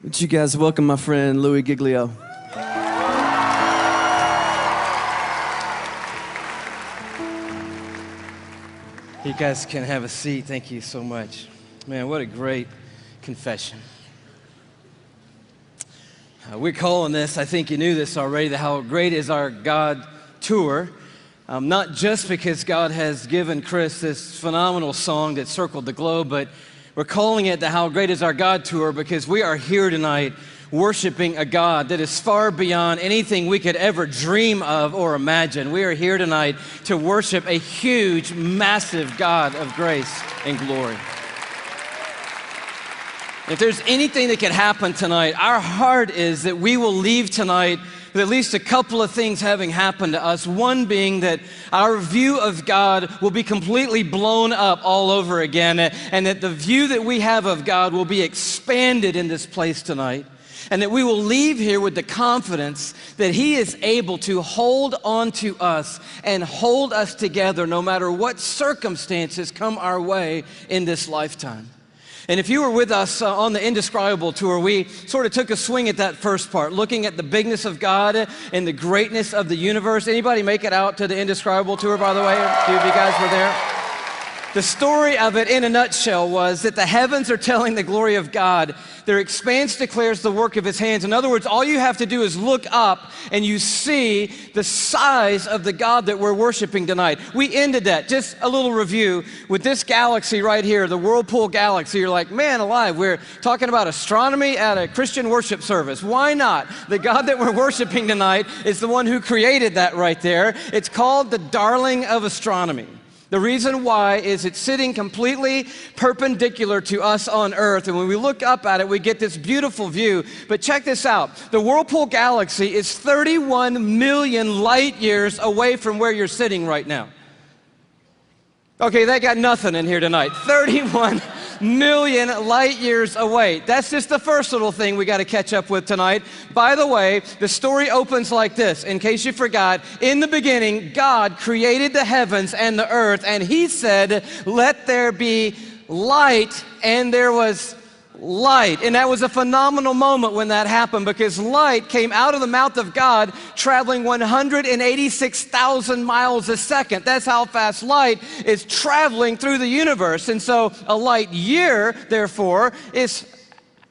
Would you guys welcome my friend Louie Giglio? You guys can have a seat. Thank you so much. Man, what a great confession. We're calling this, I think you knew this already, the How Great Is Our God Tour. Not just because God has given Chris this phenomenal song that circled the globe, but we're calling it the How Great Is Our God Tour because we are here tonight worshiping a God that is far beyond anything we could ever dream of or imagine. We are here tonight to worship a huge, massive God of grace and glory. If there's anything that can happen tonight, our heart is that we will leave tonight with at least a couple of things having happened to us. One being that our view of God will be completely blown up all over again, and that the view that we have of God will be expanded in this place tonight, and that we will leave here with the confidence that He is able to hold on to us and hold us together no matter what circumstances come our way in this lifetime. And if you were with us on the Indescribable tour, we sort of took a swing at that first part, looking at the bigness of God and the greatness of the universe. Anybody make it out to the Indescribable tour, by the way? A few of you guys were there. The story of it in a nutshell was that the heavens are telling the glory of God. Their expanse declares the work of His hands. In other words, all you have to do is look up and you see the size of the God that we're worshiping tonight. We ended that, just a little review, with this galaxy right here, the Whirlpool Galaxy. You're like, man alive, we're talking about astronomy at a Christian worship service. Why not? The God that we're worshiping tonight is the one who created that right there. It's called the darling of astronomy. The reason why is it's sitting completely perpendicular to us on Earth, and when we look up at it, we get this beautiful view. But check this out. The Whirlpool Galaxy is 31 million light years away from where you're sitting right now. Okay, they got nothing in here tonight. 31 million light years away. That's just the first little thing we got to catch up with tonight. By the way, the story opens like this. In case you forgot, in the beginning, God created the heavens and the earth, and He said, "Let there be light," and there was light. And that was a phenomenal moment when that happened, because light came out of the mouth of God traveling 186,000 miles a second. That's how fast light is traveling through the universe. And so a light year, therefore, is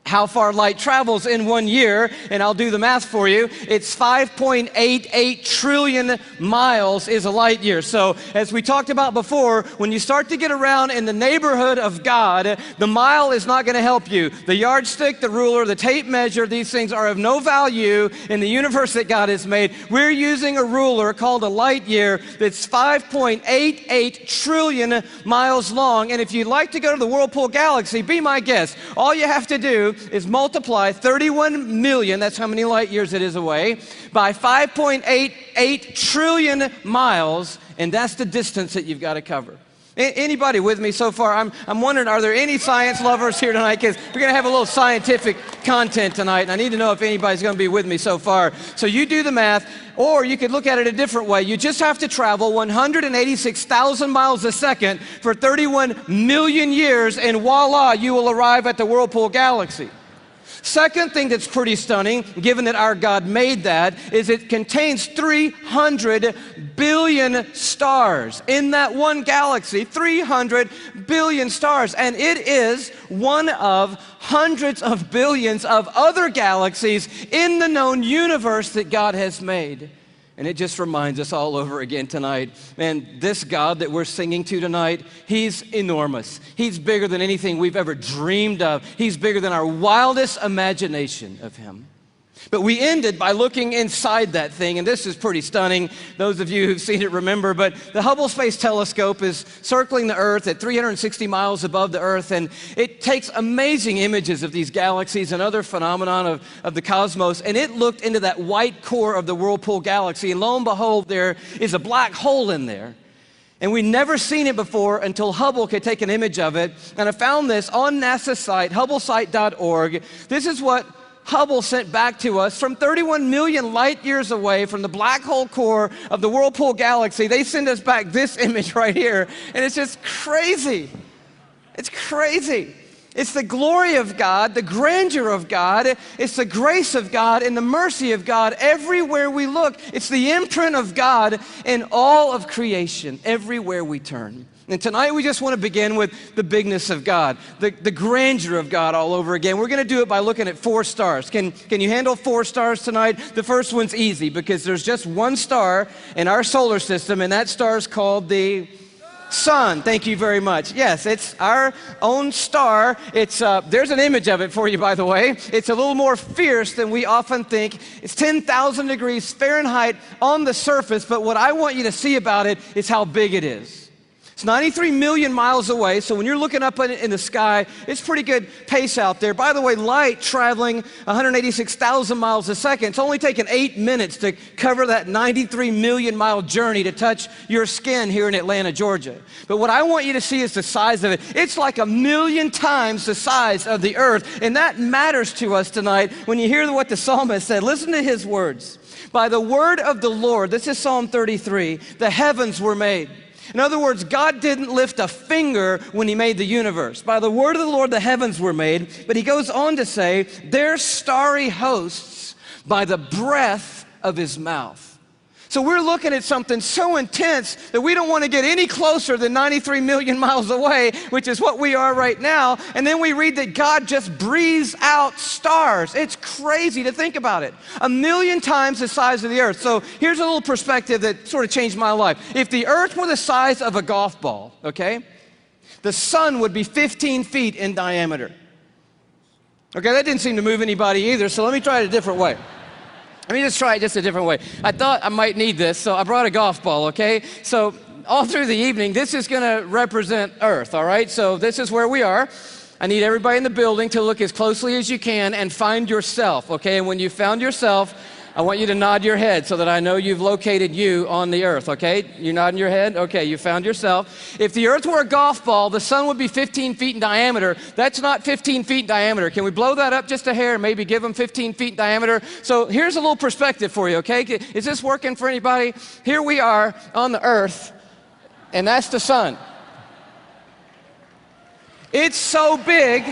how far light travels in 1 year, and I'll do the math for you. It's 5.88 trillion miles is a light year. So as we talked about before, when you start to get around in the neighborhood of God, the mile is not going to help you. The yardstick, the ruler, the tape measure, these things are of no value in the universe that God has made. We're using a ruler called a light year that's 5.88 trillion miles long. And if you'd like to go to the Whirlpool Galaxy, be my guest. All you have to do is multiply 31 million, that's how many light years it is away, by 5.88 trillion miles, and that's the distance that you've got to cover. Anybody with me so far? I'm wondering, are there any science lovers here tonight? Because we're going to have a little scientific content tonight, and I need to know if anybody's going to be with me so far. So you do the math, or you could look at it a different way. You just have to travel 186,000 miles a second for 31 million years, and voila, you will arrive at the Whirlpool Galaxy. Second thing that's pretty stunning, given that our God made that, is it contains 300 billion stars. In that one galaxy, 300 billion stars. And it is one of hundreds of billions of other galaxies in the known universe that God has made. And it just reminds us all over again tonight, man, this God that we're singing to tonight, He's enormous. He's bigger than anything we've ever dreamed of. He's bigger than our wildest imagination of Him. But we ended by looking inside that thing, and this is pretty stunning. Those of you who've seen it remember, but the Hubble Space Telescope is circling the Earth at 360 miles above the Earth, and it takes amazing images of these galaxies and other phenomenon of the cosmos, and it looked into that white core of the Whirlpool Galaxy, and lo and behold, there is a black hole in there. And we'd never seen it before until Hubble could take an image of it, and I found this on NASA's site, hubblesite.org. This is what Hubble sent back to us from 31 million light years away from the black hole core of the Whirlpool Galaxy. They send us back this image right here, and it's just crazy. It's crazy. It's the glory of God, the grandeur of God. It's the grace of God and the mercy of God everywhere we look. It's the imprint of God in all of creation, everywhere we turn. And tonight we just want to begin with the bigness of God, the grandeur of God all over again. We're going to do it by looking at 4 stars. Can you handle 4 stars tonight? The first one's easy because there's just one star in our solar system, and that star is called the sun. Thank you very much. Yes, it's our own star. It's there's an image of it for you, by the way. It's a little more fierce than we often think. It's 10,000 degrees Fahrenheit on the surface, but what I want you to see about it is how big it is. It's 93 million miles away, so when you're looking up in the sky, it's pretty good pace out there. By the way, light traveling 186,000 miles a second. It's only taken 8 minutes to cover that 93 million mile journey to touch your skin here in Atlanta, Georgia. But what I want you to see is the size of it. It's like 1,000,000 times the size of the earth, and that matters to us tonight when you hear what the psalmist said. Listen to his words. By the word of the Lord, this is Psalm 33, the heavens were made. In other words, God didn't lift a finger when he made the universe. By the word of the Lord, the heavens were made. But he goes on to say, their starry hosts by the breath of his mouth. So we're looking at something so intense that we don't want to get any closer than 93 million miles away, which is what we are right now. And then we read that God just breathes out stars. It's crazy to think about it. 1,000,000 times the size of the earth. So here's a little perspective that sort of changed my life. If the earth were the size of a golf ball, okay, the sun would be 15 feet in diameter. Okay, that didn't seem to move anybody either, so let me try it a different way. Let me just try it just a different way. I thought I might need this, so I brought a golf ball, okay? So all through the evening, this is gonna represent Earth, all right? So this is where we are. I need everybody in the building to look as closely as you can and find yourself, okay? And when you found yourself, I want you to nod your head so that I know you've located you on the earth, okay? You're nodding your head? Okay, you found yourself. If the earth were a golf ball, the sun would be 15 feet in diameter. That's not 15 feet in diameter. Can we blow that up just a hair and maybe give them 15 feet in diameter? So here's a little perspective for you, okay? Is this working for anybody? Here we are on the earth, and that's the sun. It's so big.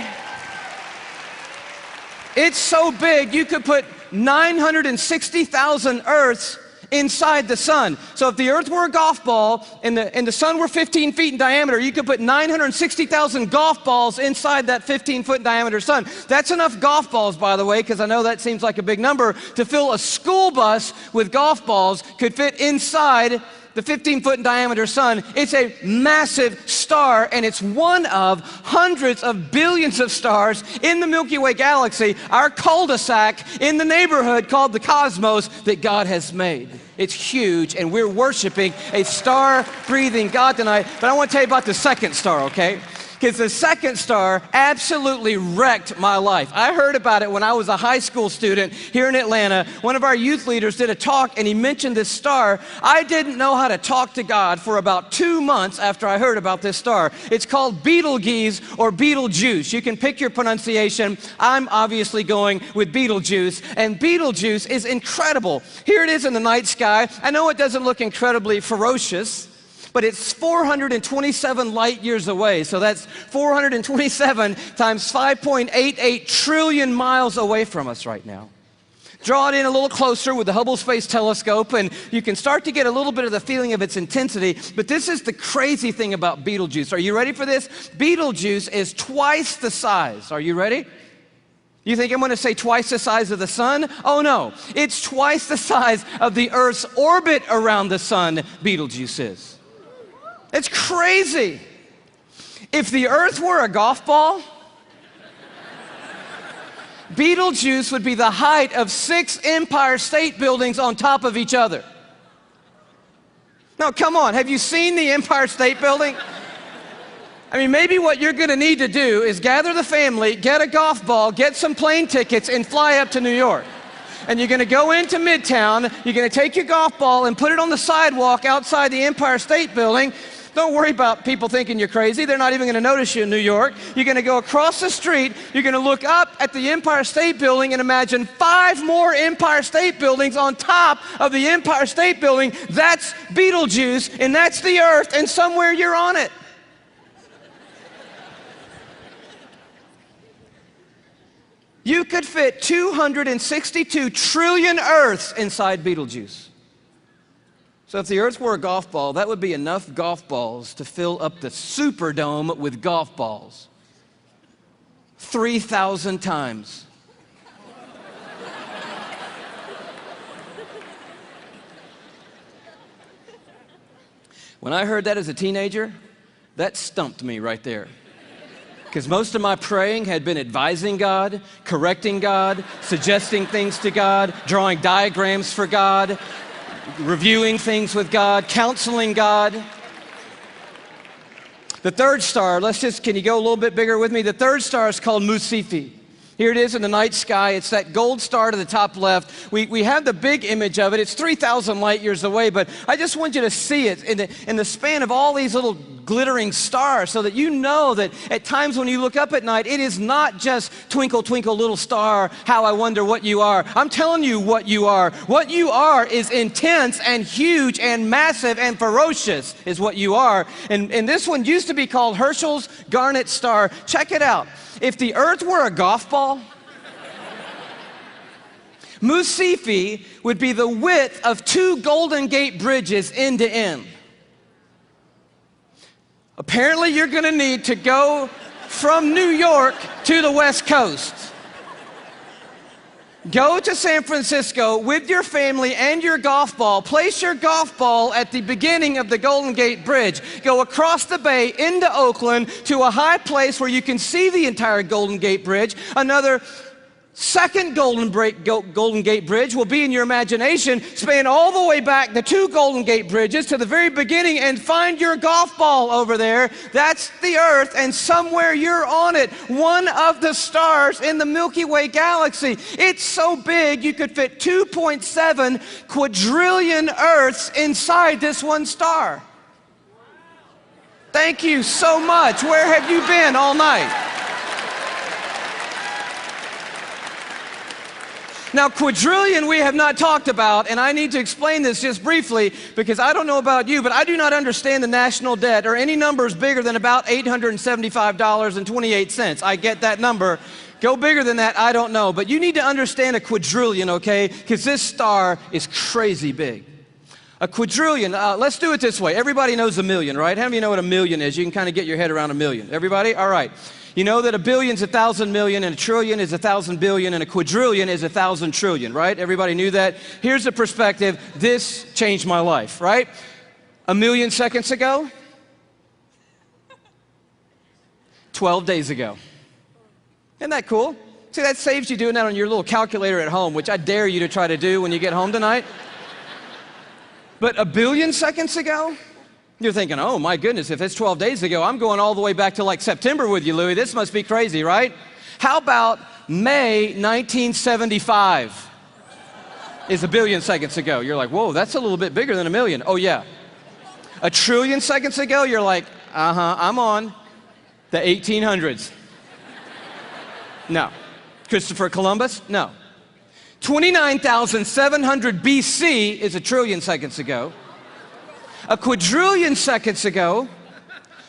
It's so big you could put 960,000 Earths inside the sun. So if the earth were a golf ball and the sun were 15 feet in diameter, you could put 960,000 golf balls inside that 15-foot diameter sun. That's enough golf balls, by the way, because I know that seems like a big number, to fill a school bus with golf balls could fit inside the 15-foot in diameter sun. It's a massive star, and it's one of hundreds of billions of stars in the Milky Way galaxy, our cul-de-sac in the neighborhood called the cosmos that God has made. It's huge, and we're worshiping a star-breathing God tonight. But I want to tell you about the second star, okay? Because the second star absolutely wrecked my life. I heard about it when I was a high school student here in Atlanta. One of our youth leaders did a talk, and he mentioned this star. I didn't know how to talk to God for about 2 months after I heard about this star. It's called Betelgeuse or Betelgeuse. You can pick your pronunciation. I'm obviously going with Betelgeuse, and Betelgeuse is incredible. Here it is in the night sky. I know it doesn't look incredibly ferocious, but it's 427 light years away. So that's 427 times 5.88 trillion miles away from us right now. Draw it in a little closer with the Hubble Space Telescope, and you can start to get a little bit of the feeling of its intensity. But this is the crazy thing about Betelgeuse. Are you ready for this? Betelgeuse is twice the size. Are you ready? You think I'm going to say twice the size of the sun? Oh no, it's twice the size of the Earth's orbit around the sun, Betelgeuse is. It's crazy. If the earth were a golf ball, Betelgeuse would be the height of 6 Empire State Buildings on top of each other. Now, come on, have you seen the Empire State Building? I mean, maybe what you're gonna need to do is gather the family, get a golf ball, get some plane tickets, and fly up to New York. And you're gonna go into Midtown, you're gonna take your golf ball and put it on the sidewalk outside the Empire State Building. Don't worry about people thinking you're crazy. They're not even going to notice you in New York. You're going to go across the street. You're going to look up at the Empire State Building and imagine 5 more Empire State Buildings on top of the Empire State Building. That's Betelgeuse, and that's the Earth, and somewhere you're on it. You could fit 262 trillion Earths inside Betelgeuse. So if the Earth were a golf ball, that would be enough golf balls to fill up the Superdome with golf balls. 3,000 times. When I heard that as a teenager, that stumped me right there. Because most of my praying had been advising God, correcting God, suggesting things to God, drawing diagrams for God, reviewing things with God, counseling God. The third star, can you go a little bit bigger with me? The third star is called Musifi. Here it is in the night sky. It's that gold star to the top left. We have the big image of it. It's 3,000 light years away, but I just want you to see it in the span of all these little glittering stars so that you know that at times when you look up at night, it is not just twinkle, twinkle, little star, how I wonder what you are. I'm telling you what you are. What you are is intense and huge and massive and ferocious is what you are. And this one used to be called Herschel's Garnet Star. Check it out. If the Earth were a golf ball, Musifi would be the width of 2 Golden Gate bridges end to end. Apparently, you're going to need to go from New York to the West Coast. Go to San Francisco with your family and your golf ball. Place your golf ball at the beginning of the Golden Gate Bridge. Go across the bay into Oakland to a high place where you can see the entire Golden Gate Bridge. Another second Golden Gate Bridge will be in your imagination. Span all the way back the 2 Golden Gate Bridges to the very beginning and find your golf ball over there. That's the Earth, and somewhere you're on it. One of the stars in the Milky Way galaxy. It's so big you could fit 2.7 quadrillion Earths inside this one star. Thank you so much. Where have you been all night? Now, quadrillion we have not talked about, and I need to explain this just briefly because I don't know about you, but I do not understand the national debt or any numbers bigger than about $875.28. I get that number. Go bigger than that, I don't know. But you need to understand a quadrillion, okay? Because this star is crazy big. A quadrillion, let's do it this way. Everybody knows a million, right? How many of you know what a million is? You can kind of get your head around a million. Everybody? All right. You know that a billion's 1,000 million, and a trillion is 1,000 billion, and a quadrillion is 1,000 trillion, right? Everybody knew that? Here's the perspective. This changed my life, right? A million seconds ago, 12 days ago. Isn't that cool? See, that saves you doing that on your little calculator at home, which I dare you to try to do when you get home tonight. But a billion seconds ago, you're thinking, oh my goodness, if it's 12 days ago, I'm going all the way back to like September with you, Louie. This must be crazy, right? How about May 1975 is a billion seconds ago? You're like, whoa, that's a little bit bigger than a million. Oh yeah. A trillion seconds ago, you're like, I'm on the 1800s. No. Christopher Columbus? No. 29,700 BC is a trillion seconds ago. A quadrillion seconds ago,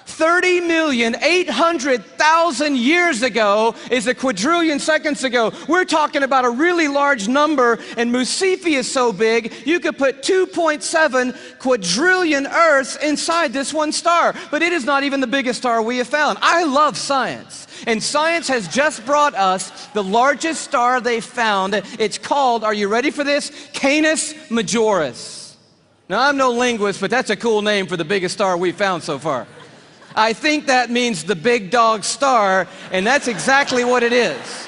30,800,000 years ago is a quadrillion seconds ago. We're talking about a really large number, and Musifi is so big, you could put 2.7 quadrillion Earths inside this one star. But it is not even the biggest star we have found. I love science, and science has just brought us the largest star they found. It's called, are you ready for this? Canis Majoris. Now, I'm no linguist, but that's a cool name for the biggest star we've found so far. I think that means the big dog star, and that's exactly what it is.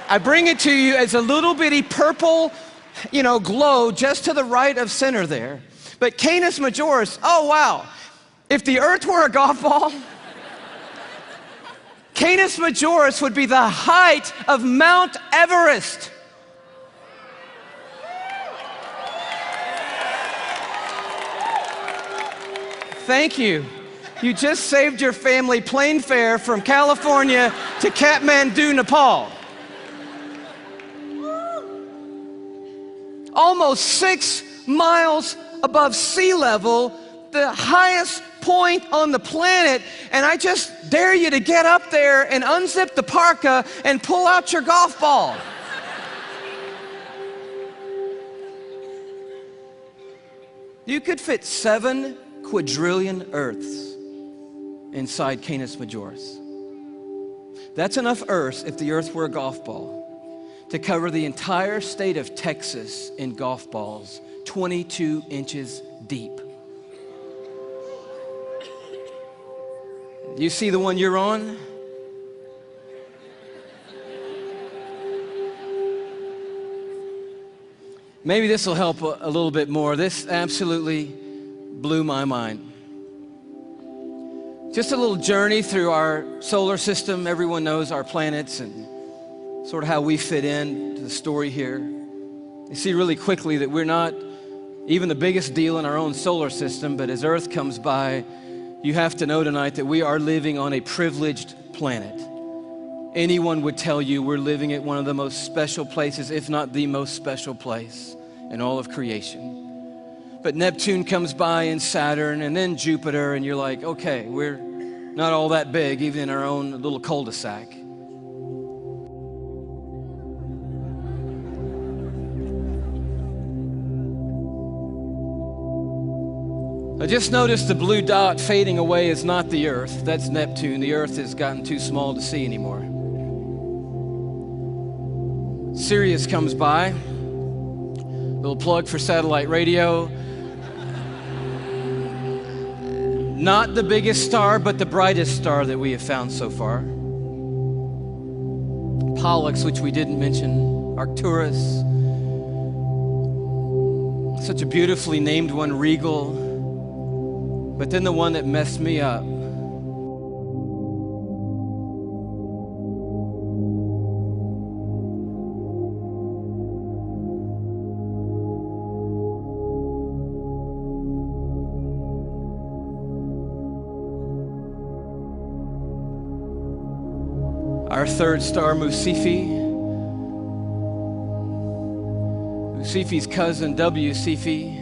I bring it to you as a little bitty purple, glow just to the right of center there. But Canis Majoris, oh wow. If the Earth were a golf ball, Canis Majoris would be the height of Mount Everest. Thank you. You just saved your family plane fare from California to Kathmandu, Nepal. Almost 6 miles above sea level, the highest point on the planet, and I just dare you to get up there and unzip the parka and pull out your golf ball. You could fit 7 quadrillion Earths inside Canis Majoris. That's enough Earths, if the Earth were a golf ball, to cover the entire state of Texas in golf balls, 22 inches deep. You see the one you're on? Maybe this will help a little bit more. This absolutely blew my mind. Just a little journey through our solar system. Everyone knows our planets and sort of how we fit in to the story here. You see really quickly that we're not even the biggest deal in our own solar system, but as Earth comes by, you have to know tonight that we are living on a privileged planet. Anyone would tell you we're living at one of the most special places, if not the most special place in all of creation. But Neptune comes by and Saturn and then Jupiter, and you're like, okay, we're not all that big, even in our own little cul-de-sac. I just noticed the blue dot fading away is not the Earth. That's Neptune. The Earth has gotten too small to see anymore. Sirius comes by. Little plug for satellite radio. Not the biggest star, but the brightest star that we have found so far. Pollux, which we didn't mention. Arcturus. Such a beautifully named one, Regal. But then the one that messed me up. Our third star, Musifi. Musifi's cousin, W. Cephei.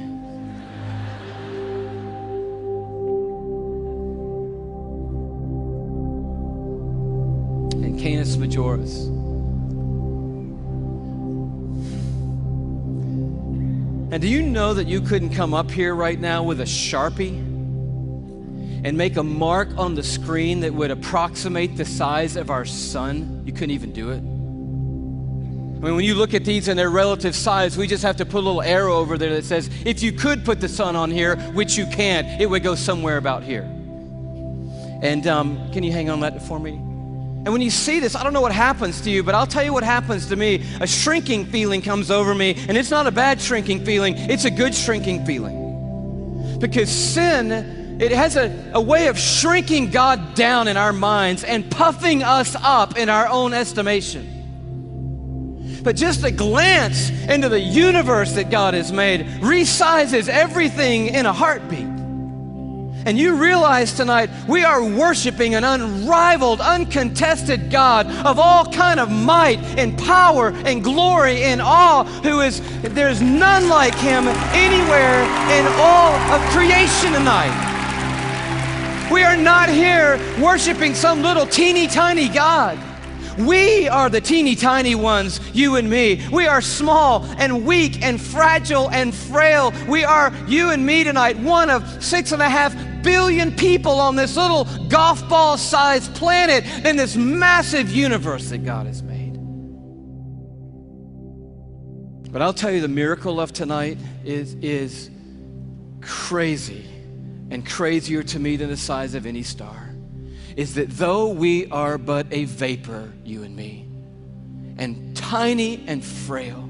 Canis Majoris. And do you know that you couldn't come up here right now with a Sharpie and make a mark on the screen that would approximate the size of our sun? You couldn't even do it. I mean, when you look at these in their relative size, we just have to put a little arrow over there that says, if you could put the sun on here, which you can't, it would go somewhere about here. And can you hang on that for me? And when you see this, I don't know what happens to you, but I'll tell you what happens to me. A shrinking feeling comes over me, and it's not a bad shrinking feeling, it's a good shrinking feeling. Because sin, it has a way of shrinking God down in our minds and puffing us up in our own estimation. But just a glance into the universe that God has made resizes everything in a heartbeat. And you realize tonight we are worshiping an unrivaled, uncontested God of all kind of might and power and glory and awe, there's none like him anywhere in all of creation tonight. We are not here worshiping some little teeny tiny God. We are the teeny tiny ones, you and me. We are small and weak and fragile and frail. We are, you and me tonight, one of 6.5 billion people on this little golf ball sized planet in this massive universe that God has made. But I'll tell you, the miracle of tonight is crazy, and crazier to me than the size of any star, is that though we are but a vapor, you and me, and tiny and frail,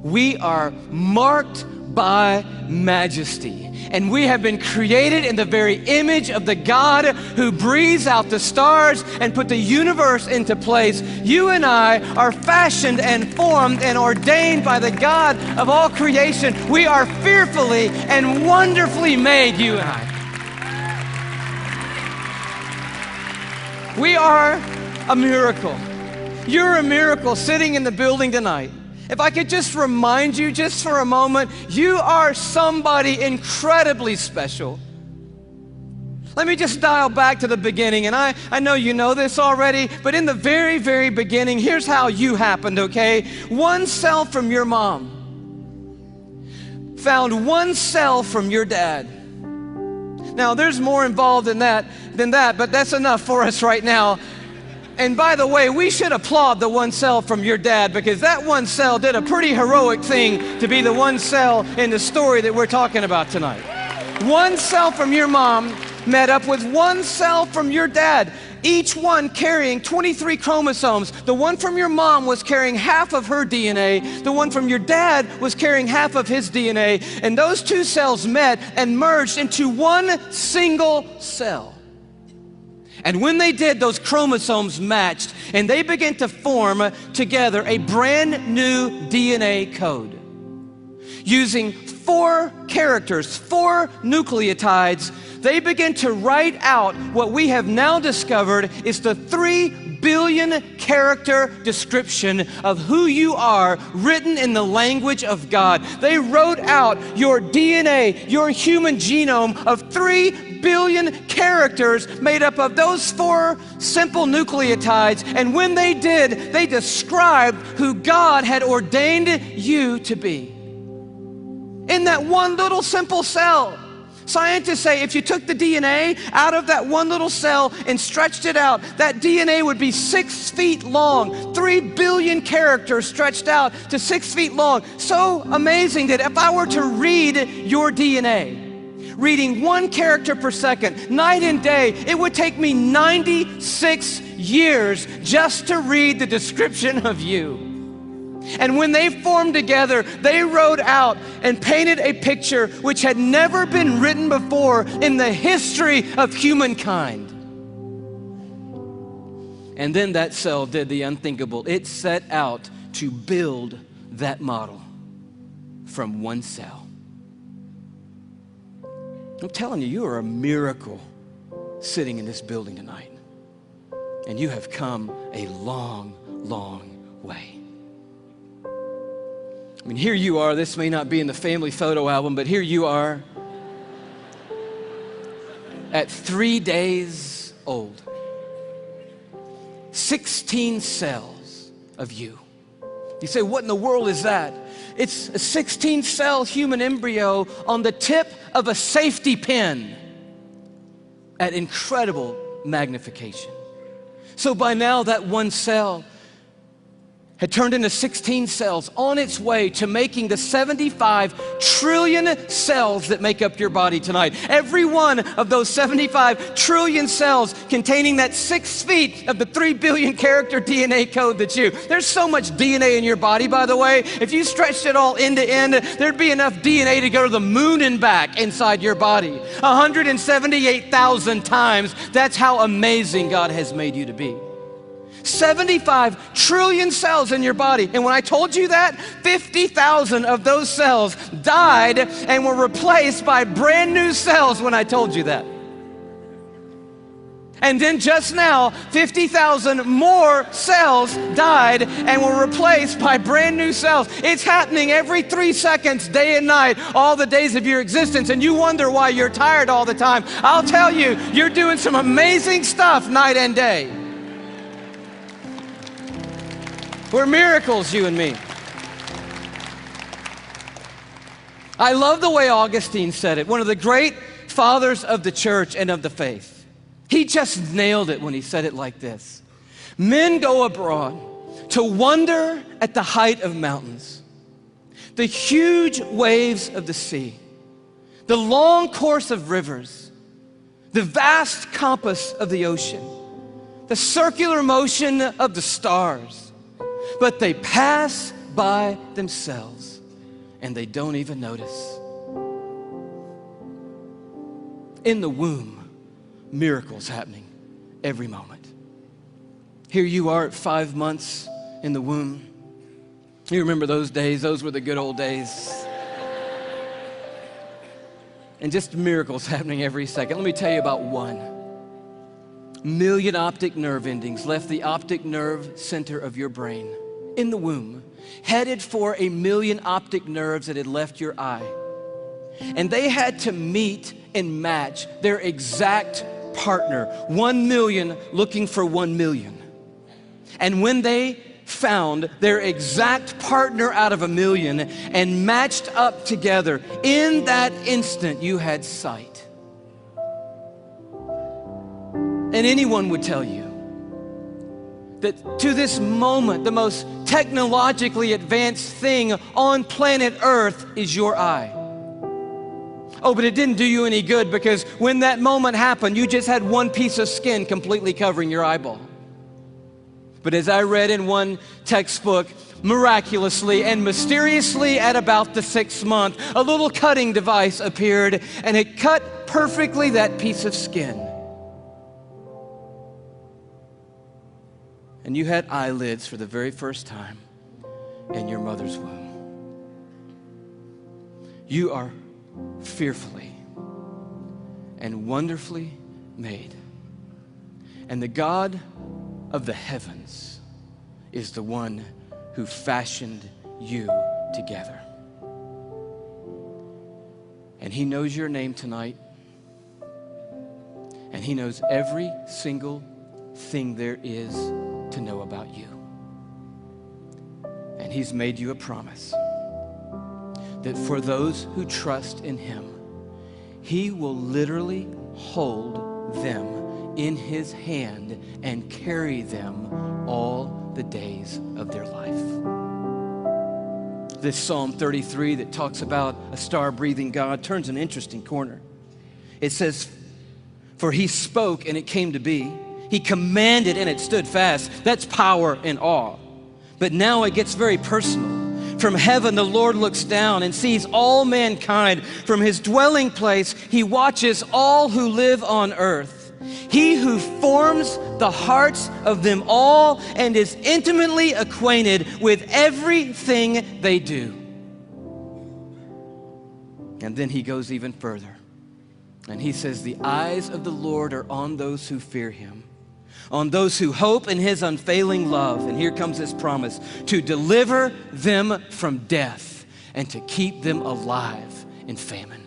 we are marked by majesty. And we have been created in the very image of the God who breathes out the stars and put the universe into place. You and I are fashioned and formed and ordained by the God of all creation. We are fearfully and wonderfully made, you and I. We are a miracle. You're a miracle sitting in the building tonight. If I could just remind you just for a moment, you are somebody incredibly special. Let me just dial back to the beginning, and I know you know this already, but in the very, very beginning, here's how you happened, okay? One cell from your mom found one cell from your dad. Now, there's more involved in that than that, but that's enough for us right now. And by the way, we should applaud the one cell from your dad, because that one cell did a pretty heroic thing to be the one cell in the story that we're talking about tonight. One cell from your mom met up with one cell from your dad, each one carrying 23 chromosomes. The one from your mom was carrying half of her DNA. The one from your dad was carrying half of his DNA. And those two cells met and merged into one single cell. And when they did, those chromosomes matched, and they began to form together a brand new DNA code. Using 4 characters, 4 nucleotides, they begin to write out what we have now discovered is the 3 billion character description of who you are, written in the language of God. They wrote out your DNA, your human genome of 3 billion characters made up of those 4 simple nucleotides. And when they did, they described who God had ordained you to be. In that one little simple cell. Scientists say if you took the DNA out of that one little cell and stretched it out, that DNA would be 6 feet long, 3 billion characters stretched out to 6 feet long. So amazing that if I were to read your DNA, reading 1 character per second, night and day, it would take me 96 years just to read the description of you. And when they formed together, they wrote out and painted a picture which had never been written before in the history of humankind. And then that cell did the unthinkable. It set out to build that model from one cell. I'm telling you, you are a miracle sitting in this building tonight. And you have come a long, long way. I mean, here you are. This may not be in the family photo album, but here you are at 3 days old. 16 cells of you. You say, what in the world is that? It's a 16-cell human embryo on the tip of a safety pin at incredible magnification. So by now, that one cell had turned into 16 cells on its way to making the 75 trillion cells that make up your body tonight. Every one of those 75 trillion cells containing that 6 feet of the 3 billion character DNA code that's you. There's so much DNA in your body, by the way. If you stretched it all end to end, there'd be enough DNA to go to the moon and back inside your body. 178,000 times. That's how amazing God has made you to be. 75 trillion cells in your body. And when I told you that, 50,000 of those cells died and were replaced by brand new cells when I told you that. And then just now, 50,000 more cells died and were replaced by brand new cells. It's happening every 3 seconds, day and night, all the days of your existence. And you wonder why you're tired all the time. I'll tell you, you're doing some amazing stuff night and day. We're miracles, you and me. I love the way Augustine said it, one of the great fathers of the church and of the faith. He just nailed it when he said it like this. Men go abroad to wonder at the height of mountains, the huge waves of the sea, the long course of rivers, the vast compass of the ocean, the circular motion of the stars. But they pass by themselves and they don't even notice. In the womb, miracles happening every moment. Here you are at 5 months in the womb. You remember those days? Those were the good old days. And just miracles happening every second. Let me tell you about one. 1 million optic nerve endings left the optic nerve center of your brain in the womb, headed for 1 million optic nerves that had left your eye. And they had to meet and match their exact partner, 1 million looking for 1 million. And when they found their exact partner out of 1 million and matched up together, in that instant you had sight. And anyone would tell you that to this moment, the most technologically advanced thing on planet Earth is your eye. Oh, but it didn't do you any good, because when that moment happened, you just had one piece of skin completely covering your eyeball. But as I read in one textbook, miraculously and mysteriously at about the 6th month, a little cutting device appeared, and it cut perfectly that piece of skin. And you had eyelids for the very first time in your mother's womb. You are fearfully and wonderfully made. And the God of the heavens is the one who fashioned you together. And He knows your name tonight. And He knows every single thing there is to know about you. And He's made you a promise that for those who trust in Him, He will literally hold them in His hand and carry them all the days of their life. This Psalm 33 that talks about a star-breathing God turns an interesting corner. It says, "For He spoke and it came to be. He commanded and it stood fast." That's power and awe. But now it gets very personal. From heaven, the Lord looks down and sees all mankind. From His dwelling place, He watches all who live on earth. He who forms the hearts of them all and is intimately acquainted with everything they do. And then He goes even further. And He says, "The eyes of the Lord are on those who fear Him, on those who hope in His unfailing love." And here comes this promise: to deliver them from death and to keep them alive in famine.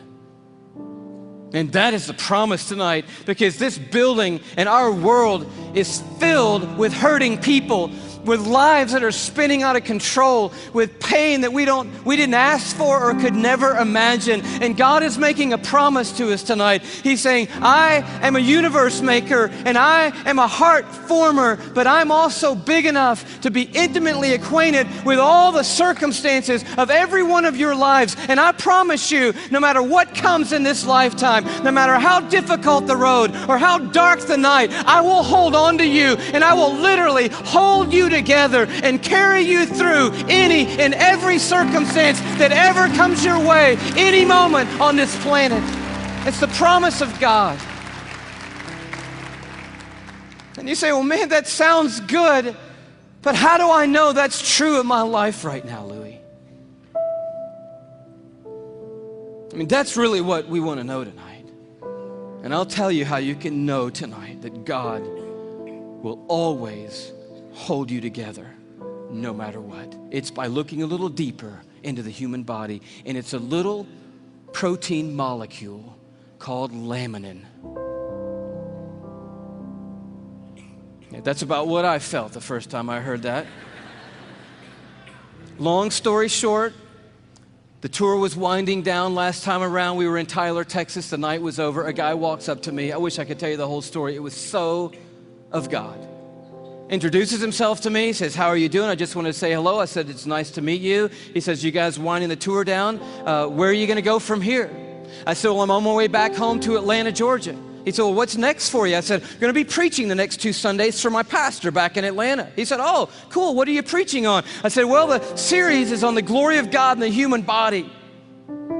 And that is the promise tonight, because this building and our world is filled with hurting people, with lives that are spinning out of control, with pain that we didn't ask for or could never imagine. And God is making a promise to us tonight. He's saying, "I am a universe maker and I am a heart former, but I'm also big enough to be intimately acquainted with all the circumstances of every one of your lives. And I promise you, no matter what comes in this lifetime, no matter how difficult the road or how dark the night, I will hold on to you and I will literally hold you together and carry you through any and every circumstance that ever comes your way, any moment on this planet." It's the promise of God. And you say, "Well, man, that sounds good, but how do I know that's true of my life right now, Louie?" I mean, that's really what we want to know tonight. And I'll tell you how you can know tonight that God will always hold you together no matter what. It's by looking a little deeper into the human body, and it's a little protein molecule called laminin. Yeah, that's about what I felt the first time I heard that. Long story short, the tour was winding down last time around. We were in Tyler, Texas. The night was over. A guy walks up to me. I wish I could tell you the whole story. It was so of God. Introduces himself to me, says, "How are you doing? I just wanted to say hello." I said, "It's nice to meet you." He says, "You guys winding the tour down? Where are you going to go from here?" I said, "Well, I'm on my way back home to Atlanta, Georgia." He said, "Well, what's next for you?" I said, "I'm going to be preaching the next 2 Sundays for my pastor back in Atlanta." He said, "Oh, cool. What are you preaching on?" I said, "Well, the series is on the glory of God in the human body."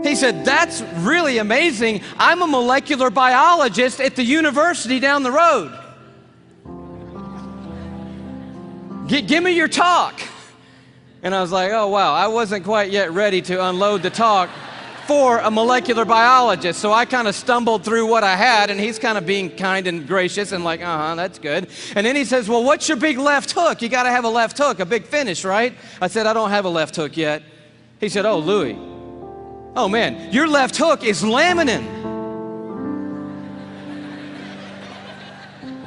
He said, "That's really amazing. I'm a molecular biologist at the university down the road. Give me your talk." And I was like, oh, wow, I wasn't quite yet ready to unload the talk for a molecular biologist. So I kind of stumbled through what I had, and he's kind of being kind and gracious and like, that's good. And then he says, "Well, what's your big left hook? You got to have a left hook, a big finish, right?" I said, "I don't have a left hook yet." He said, "Oh, Louie, Oh man, your left hook is laminin.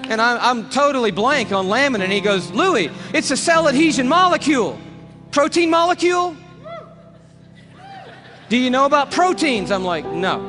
And I'm totally blank on laminin. He goes, Louie, it's a cell adhesion molecule. Protein molecule? Do you know about proteins? I'm like, no.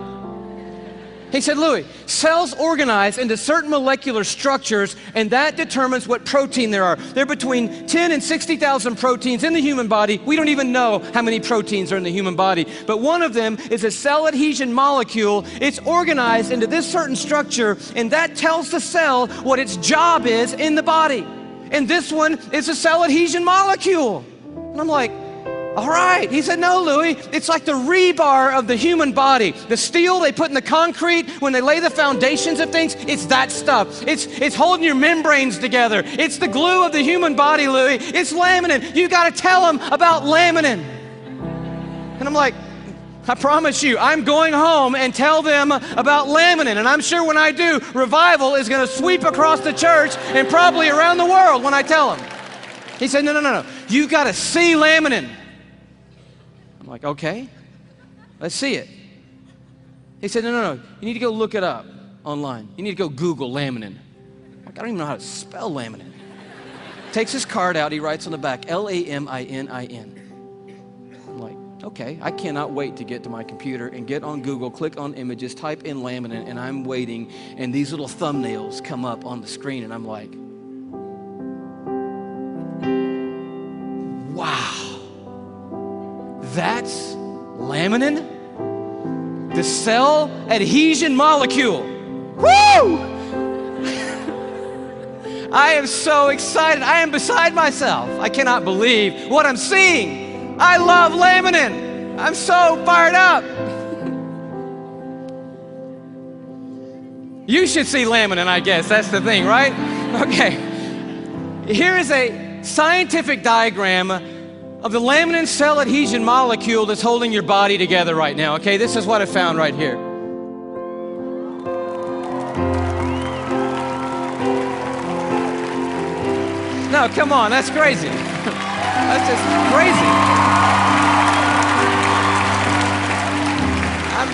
He said, Louie, cells organize into certain molecular structures, and that determines what protein there are. There are between 10 and 60,000 proteins in the human body. We don't even know how many proteins are in the human body, but one of them is a cell adhesion molecule. It's organized into this certain structure, and that tells the cell what its job is in the body. And this one is a cell adhesion molecule. And I'm like, all right. He said, no, Louie, it's like the rebar of the human body. The steel they put in the concrete when they lay the foundations of things, it's that stuff. It's holding your membranes together. It's the glue of the human body, Louie. It's laminin. You got to tell them about laminin. And I'm like, I promise you, I'm going home and tell them about laminin. And I'm sure when I do, revival is going to sweep across the church and probably around the world when I tell them. He said, no. You got to see laminin. I'm like, okay, let's see it. He said, no. You need to go look it up online. You need to go Google laminin. I'm like, I don't even know how to spell laminin. Takes his card out. He writes on the back, Laminin. I'm like, okay, I cannot wait to get to my computer and get on Google, click on images, type in laminin, and I'm waiting, and these little thumbnails come up on the screen, and I'm like, wow. That's laminin, the cell adhesion molecule. Woo! I am so excited. I am beside myself. I cannot believe what I'm seeing. I love laminin. I'm so fired up. You should see laminin, I guess. That's the thing, right? Okay. Here is a scientific diagram of the laminin cell adhesion molecule that's holding your body together right now, okay? This is what I found right here. No, come on, that's crazy. That's just crazy. I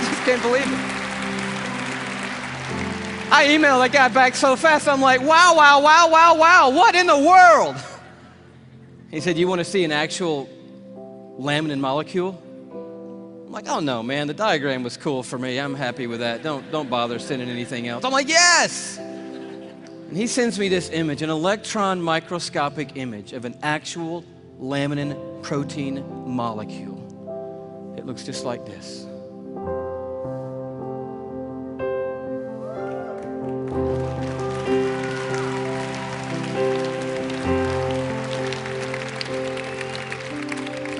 just can't believe it. I emailed that guy back so fast, I'm like, wow, what in the world? He said, you want to see an actual laminin molecule? I'm like, oh no, man, the diagram was cool for me. I'm happy with that. Don't bother sending anything else. I'm like, yes! And he sends me this image, an electron microscopic image of an actual laminin protein molecule. It looks just like this.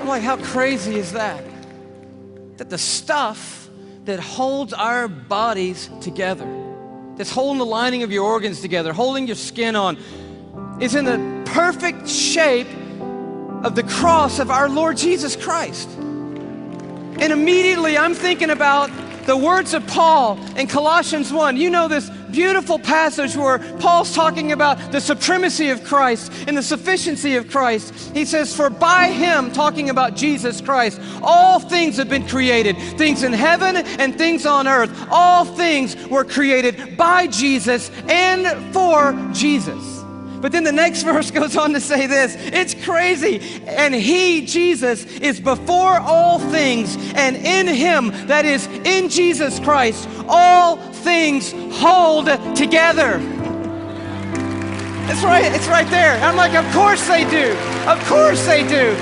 Like, how crazy is that? That the stuff that holds our bodies together, that's holding the lining of your organs together, holding your skin on, is in the perfect shape of the cross of our Lord Jesus Christ. And immediately I'm thinking about the words of Paul in Colossians 1. You know this beautiful passage where Paul's talking about the supremacy of Christ and the sufficiency of Christ. He says, for by him, talking about Jesus Christ, all things have been created, things in heaven and things on earth. All things were created by Jesus and for Jesus. But then the next verse goes on to say this. It's crazy. And he, Jesus, is before all things, and in him, that is, in Jesus Christ, all things hold together. It's right there. I'm like, of course they do. Of course they do.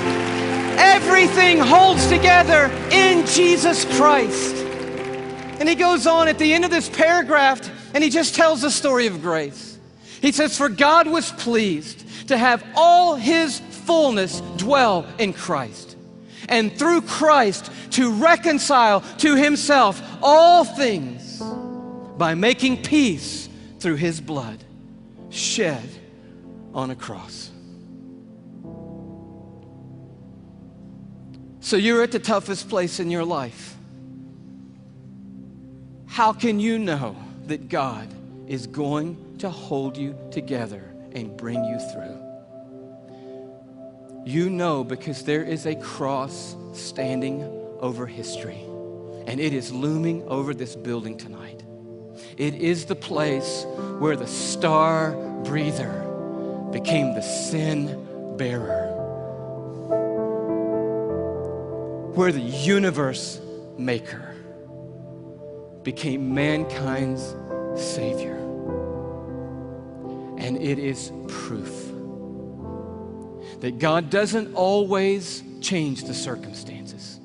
Everything holds together in Jesus Christ. And he goes on at the end of this paragraph, and he just tells the story of grace. He says, for God was pleased to have all his fullness dwell in Christ, and through Christ to reconcile to himself all things by making peace through his blood shed on a cross. So you're at the toughest place in your life. How can you know that God is going to hold you together and bring you through? You know, because there is a cross standing over history, and it is looming over this building tonight. It is the place where the star breather became the sin bearer, where the universe maker became mankind's Savior. And it is proof that God doesn't always change the circumstances.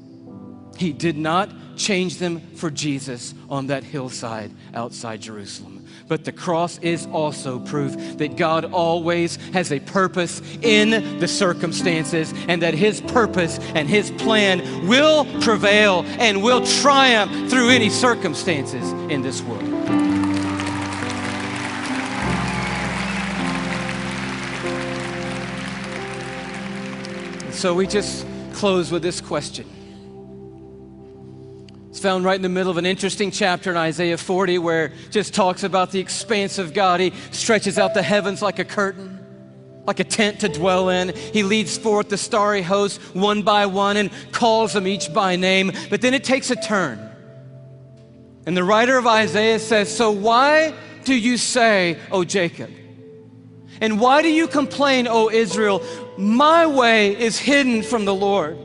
He did not change them for Jesus on that hillside outside Jerusalem. But the cross is also proof that God always has a purpose in the circumstances, and that His purpose and His plan will prevail and will triumph through any circumstances in this world. So we just close with this question. It's found right in the middle of an interesting chapter in Isaiah 40 where it just talks about the expanse of God. He stretches out the heavens like a curtain, like a tent to dwell in. He leads forth the starry host one by one and calls them each by name. But then it takes a turn. And the writer of Isaiah says, "So why do you say, O Jacob? And why do you complain, O Israel? My way is hidden from the Lord."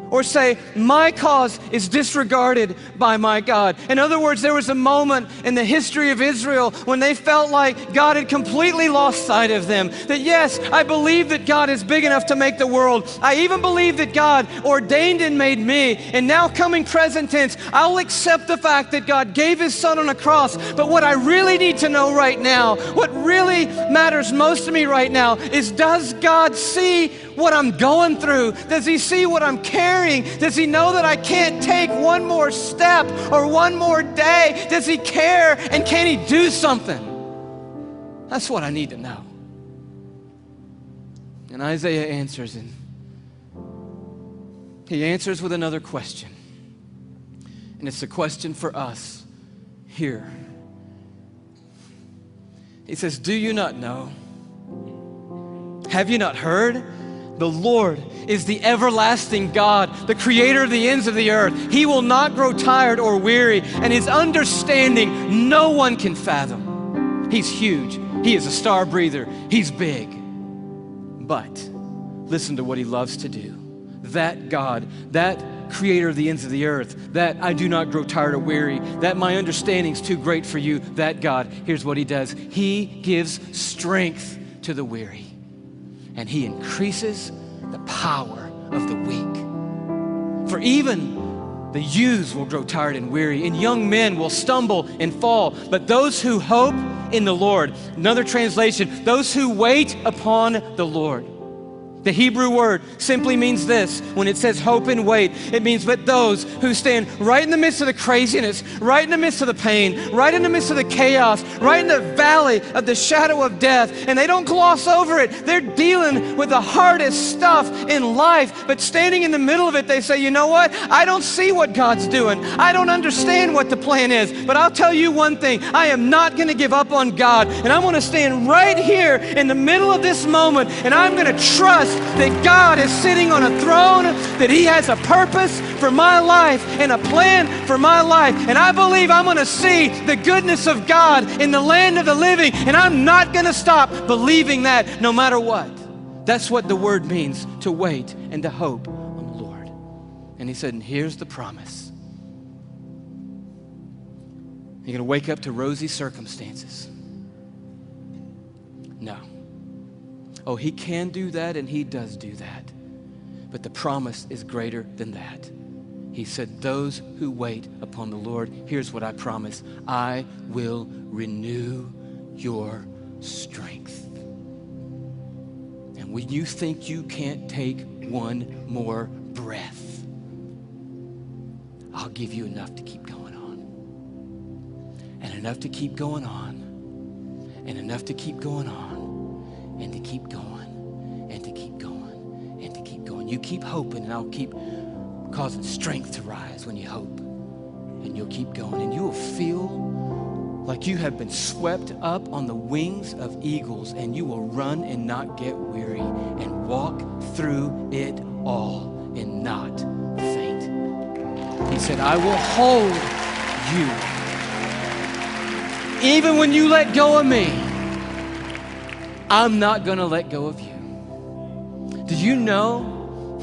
Or say, "My cause is disregarded by my God." In other words, there was a moment in the history of Israel when they felt like God had completely lost sight of them. That yes, I believe that God is big enough to make the world. I even believe that God ordained and made me. And now coming present tense, I'll accept the fact that God gave His Son on a cross. But what I really need to know right now, what really matters most to me right now is, does God see what I'm going through? Does He see what I'm carrying? Does He know that I can't take one more step or one more day? Does He care? And can He do something? That's what I need to know. And Isaiah answers, and he answers with another question. And it's a question for us here. He says, "Do you not know? Have you not heard? The Lord is the everlasting God, the creator of the ends of the earth. He will not grow tired or weary, and His understanding no one can fathom." He's huge. He is a star breather. He's big. But listen to what He loves to do. That God, that creator of the ends of the earth, that I do not grow tired or weary, that my understanding is too great for you, that God, here's what He does. He gives strength to the weary, and He increases the power of the weak. For even the youths will grow tired and weary, and young men will stumble and fall. But those who hope in the Lord, another translation, those who wait upon the Lord. The Hebrew word simply means this. When it says hope and wait, it means but those who stand right in the midst of the craziness, right in the midst of the pain, right in the midst of the chaos, right in the valley of the shadow of death, and they don't gloss over it. They're dealing with the hardest stuff in life, but standing in the middle of it, they say, "You know what? I don't see what God's doing. I don't understand what the plan is, but I'll tell you one thing. I am not going to give up on God, and I'm going to stand right here in the middle of this moment, and I'm going to trust that God is sitting on a throne, that He has a purpose for my life and a plan for my life. And I believe I'm going to see the goodness of God in the land of the living, and I'm not going to stop believing that no matter what." That's what the word means, to wait and to hope on the Lord. And He said, and here's the promise. You're going to wake up to rosy circumstances. No. Oh, He can do that, and He does do that. But the promise is greater than that. He said, those who wait upon the Lord, here's what I promise. I will renew your strength. And when you think you can't take one more breath, I'll give you enough to keep going on. And enough to keep going on. And enough to keep going on. And to keep going, and to keep going, and to keep going. You keep hoping, and I'll keep causing strength to rise when you hope. And you'll keep going, and you will feel like you have been swept up on the wings of eagles, and you will run and not get weary, and walk through it all and not faint He said, I will hold you. Even when you let go of me, I'm not going to let go of you. Did you know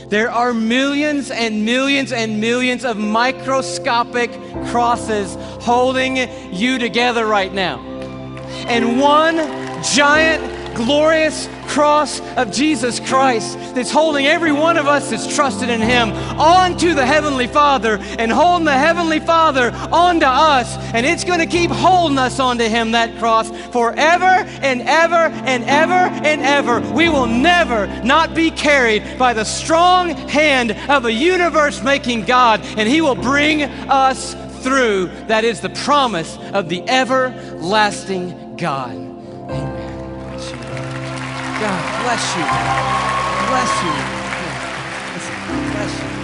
there are millions and millions and millions of microscopic crosses holding you together right now? And one giant, glorious cross of Jesus Christ that's holding every one of us that's trusted in Him onto the Heavenly Father and holding the Heavenly Father onto us. And it's going to keep holding us onto Him, that cross, forever and ever and ever and ever. We will never not be carried by the strong hand of a universe-making God, and He will bring us through. That is the promise of the everlasting God. Amen. God bless you. Bless you. Bless you.